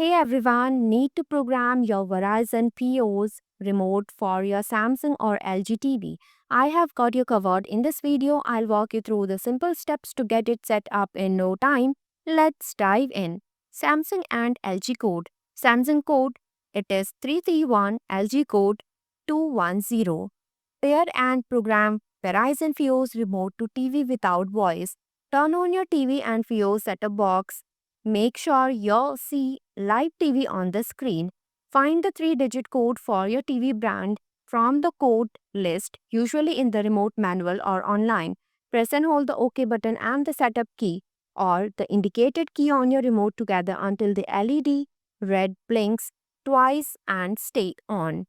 Hey everyone, need to program your Verizon POS remote for your Samsung or LG TV? I have got you covered. In this video, I'll walk you through the simple steps to get it set up in no time. Let's dive in. Samsung and LG code. Samsung code, it is 331, LG code 210. Pair and program Verizon POS remote to TV without voice. Turn on your TV and POS set-top box. Make sure you see live TV on the screen. Find the 3-digit code for your TV brand from the code list, usually in the remote manual or online. Press and hold the OK button and the setup key or the indicated key on your remote together until the LED red blinks twice and stay on.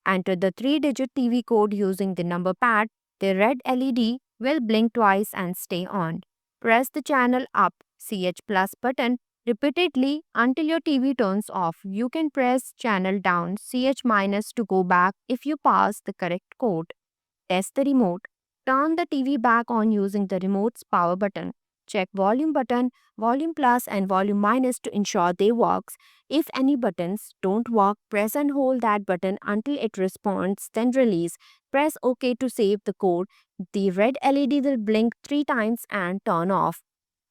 Enter the 3-digit TV code using the number pad. The red LED will blink twice and stay on. Press the channel up CH plus button repeatedly until your TV turns off. You can press channel down CH minus to go back if you pass the correct code. Test the remote. Turn the TV back on using the remote's power button. Check volume button, volume plus and volume minus to ensure they works. If any buttons don't work, press and hold that button until it responds, then release. Press OK to save the code. The red LED will blink 3 times and turn off.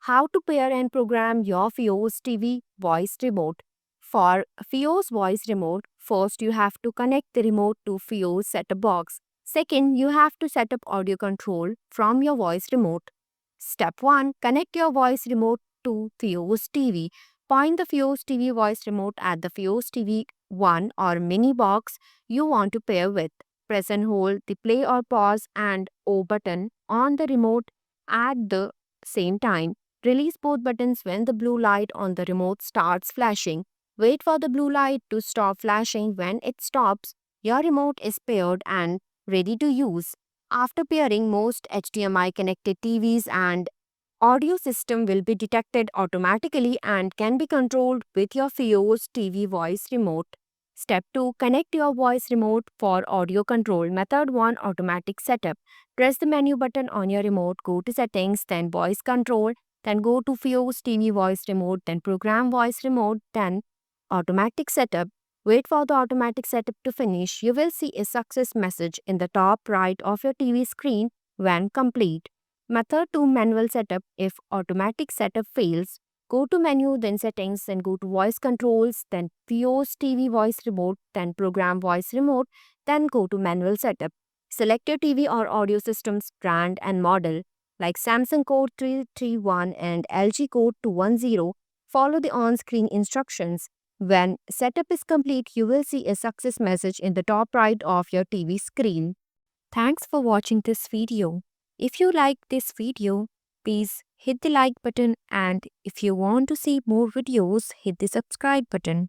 How to pair and program your Fios TV voice remote. For Fios voice remote, first you have to connect the remote to Fios set-top box. Second, you have to set up audio control from your voice remote. Step 1. Connect your voice remote to Fios TV. Point the Fios TV voice remote at the Fios TV 1 or mini box you want to pair with. Press and hold the play or pause and O button on the remote at the same time. Release both buttons when the blue light on the remote starts flashing. Wait for the blue light to stop flashing. When it stops, your remote is paired and ready to use. After pairing, most HDMI connected TVs and audio system will be detected automatically and can be controlled with your Fios TV voice remote. Step 2. Connect your voice remote for audio control. Method 1. Automatic setup. Press the menu button on your remote, go to settings, then voice control, then go to Fios TV voice remote, then program voice remote, then automatic setup. Wait for the automatic setup to finish. You will see a success message in the top right of your TV screen when complete. Method 2. Manual setup. If automatic setup fails, go to menu, then settings, then go to voice controls, then Fios TV voice remote, then program voice remote, then go to manual setup. Select your TV or audio system's brand and model like Samsung code 331 and LG code 210. Follow the on-screen instructions. When setup is complete, you will see a success message in the top right of your TV screen. Thanks for watching this video. If you like this video, please hit the like button, and if you want to see more videos, hit the subscribe button.